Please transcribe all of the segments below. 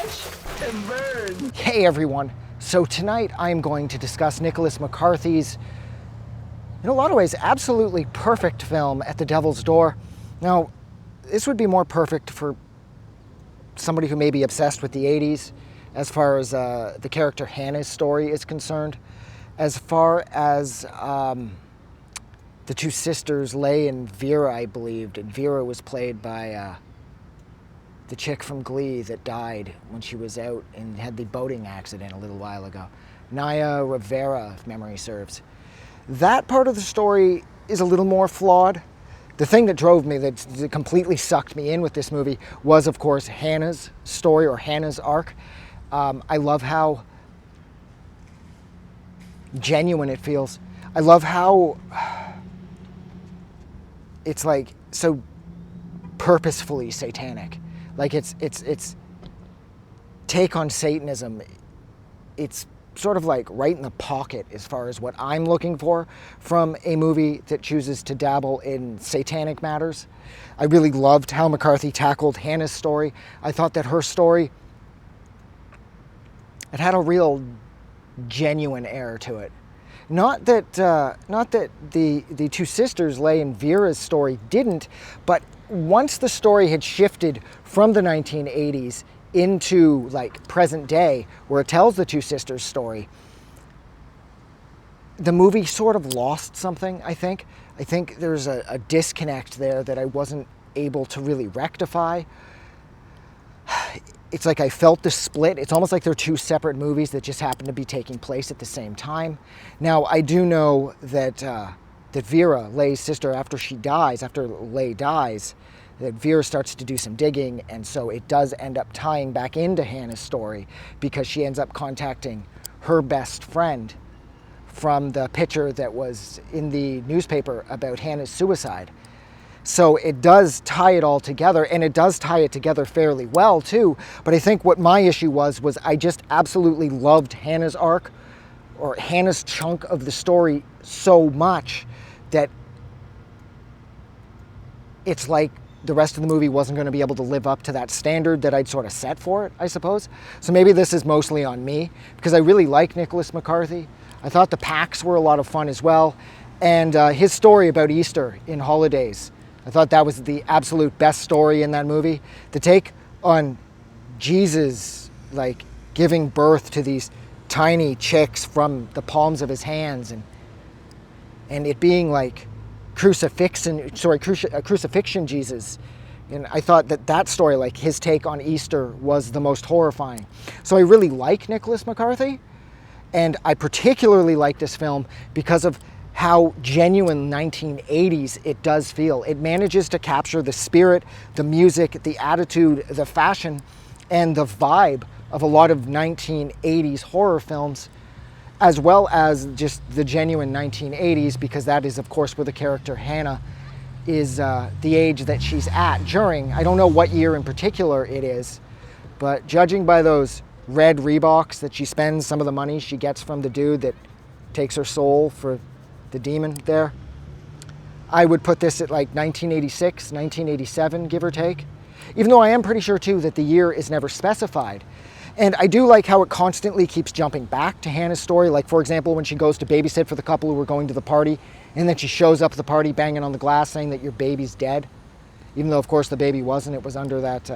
Watch and burn. Hey everyone. So tonight I'm going to discuss Nicholas McCarthy's, in a lot of ways, absolutely perfect film, At the Devil's Door. Now, this would be more perfect for somebody who may be obsessed with the 80s, as far as the character Hannah's story is concerned. As far as the two sisters, Leigh and Vera, I believed, and Vera was played by the chick from Glee that died when she was out and had the boating accident a little while ago. Naya Rivera, if memory serves. That part of the story is a little more flawed. The thing that drove me, that completely sucked me in with this movie, was, of course, Hannah's story, or Hannah's arc. I love how genuine it feels. I love how it's like so purposefully satanic. Like it's take on Satanism. It's sort of like right in the pocket as far as what I'm looking for from a movie that chooses to dabble in satanic matters. I really loved how McCarthy tackled Hannah's story. I thought that her story, it had a real genuine air to it. Not that the two sisters, Leigh and Vera's story, didn't, but once the story had shifted from the 1980s into like present day, where it tells the two sisters' story, the movie sort of lost something, I think. I think there's a disconnect there that I wasn't able to really rectify. It's like I felt the split. It's almost like they're two separate movies that just happen to be taking place at the same time. Now, I do know that that Vera, Leigh's sister, after Leigh dies, that Vera starts to do some digging, and so it does end up tying back into Hannah's story, because she ends up contacting her best friend from the picture that was in the newspaper about Hannah's suicide. So it does tie it all together, and it does tie it together fairly well too. But I think what my issue was I just absolutely loved Hannah's arc, or Hannah's chunk of the story, so much that it's like the rest of the movie wasn't going to be able to live up to that standard that I'd sort of set for it, I suppose. So maybe this is mostly on me, because I really like Nicholas McCarthy. I thought the packs were a lot of fun as well. And his story about Easter in Holidays, I thought that was the absolute best story in that movie. The take on Jesus, like, giving birth to these tiny chicks from the palms of his hands, and it being like crucifixion Jesus. And I thought that story, like his take on Easter, was the most horrifying. So I really like Nicholas McCarthy, and I particularly like this film because of how genuine 1980s it does feel. It manages to capture the spirit, the music, the attitude, the fashion, and the vibe of a lot of 1980s horror films, as well as just the genuine 1980s, because that is, of course, where the character Hannah is the age that she's at during. I don't know what year in particular it is, but judging by those red Reeboks that she spends some of the money she gets from the dude that takes her soul for the demon there, I would put this at like 1986, 1987, give or take. Even though I am pretty sure too that the year is never specified. And I do like how it constantly keeps jumping back to Hannah's story. Like, for example, when she goes to babysit for the couple who were going to the party, and then she shows up at the party banging on the glass saying that your baby's dead. Even though, of course, the baby wasn't. It was under that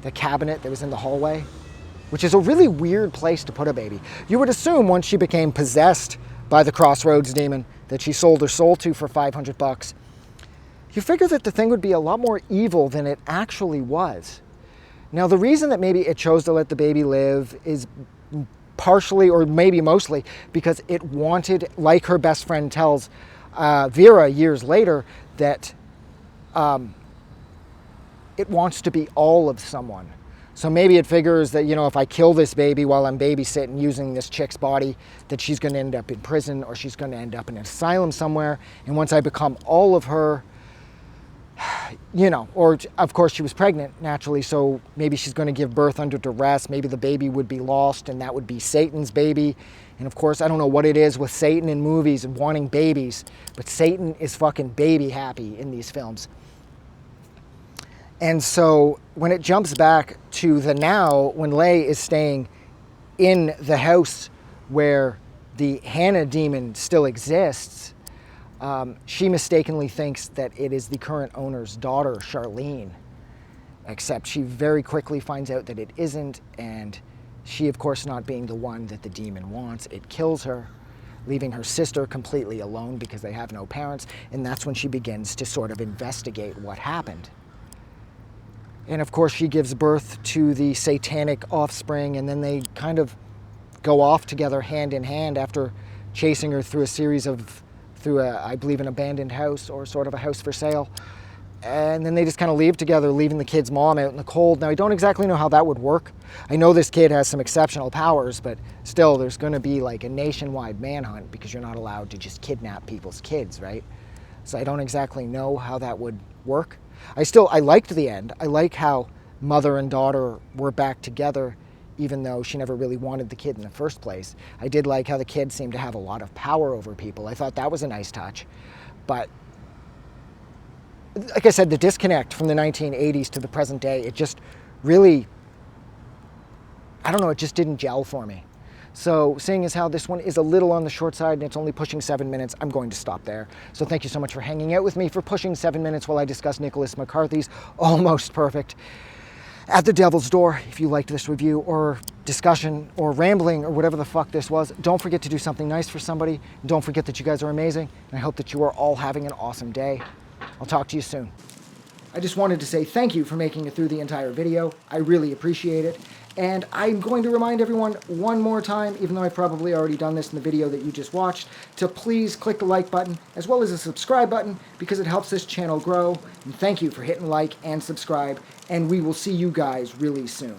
the cabinet that was in the hallway, which is a really weird place to put a baby. You would assume once she became possessed by the Crossroads demon that she sold her soul to for $500, you figure that the thing would be a lot more evil than it actually was. Now, the reason that maybe it chose to let the baby live is partially, or maybe mostly, because it wanted, like her best friend tells Vera years later, that it wants to be all of someone. So maybe it figures that, you know, if I kill this baby while I'm babysitting using this chick's body, that she's going to end up in prison, or she's going to end up in an asylum somewhere. And once I become all of her, you know, or of course she was pregnant naturally, so maybe she's going to give birth under duress. Maybe the baby would be lost, and that would be Satan's baby. And of course, I don't know what it is with Satan in movies and wanting babies, but Satan is fucking baby happy in these films. And so when it jumps back to the now when Lei is staying in the house where the Hannah demon still exists. She mistakenly thinks that it is the current owner's daughter, Charlene, except she very quickly finds out that it isn't, and she, of course, not being the one that the demon wants, it kills her, leaving her sister completely alone because they have no parents, and that's when she begins to sort of investigate what happened. And of course, she gives birth to the satanic offspring, and then they kind of go off together hand in hand after chasing her through I believe, an abandoned house or sort of a house for sale. And then they just kind of leave together, leaving the kid's mom out in the cold. Now, I don't exactly know how that would work. I know this kid has some exceptional powers, but still, there's going to be like a nationwide manhunt because you're not allowed to just kidnap people's kids, right? So I don't exactly know how that would work. I liked the end. I like how mother and daughter were back together, even though she never really wanted the kid in the first place. I did like how the kid seemed to have a lot of power over people. I thought that was a nice touch. But like I said, the disconnect from the 1980s to the present day, it just really, I don't know, it just didn't gel for me. So seeing as how this one is a little on the short side and it's only pushing 7 minutes, I'm going to stop there. So thank you so much for hanging out with me for pushing 7 minutes while I discuss Nicholas McCarthy's Almost Perfect. At the Devil's Door, if you liked this review or discussion or rambling or whatever the fuck this was, don't forget to do something nice for somebody. And don't forget that you guys are amazing. And I hope that you are all having an awesome day. I'll talk to you soon. I just wanted to say thank you for making it through the entire video. I really appreciate it. And I'm going to remind everyone one more time, even though I've probably already done this in the video that you just watched, to please click the like button as well as the subscribe button because it helps this channel grow. And thank you for hitting like and subscribe. And we will see you guys really soon.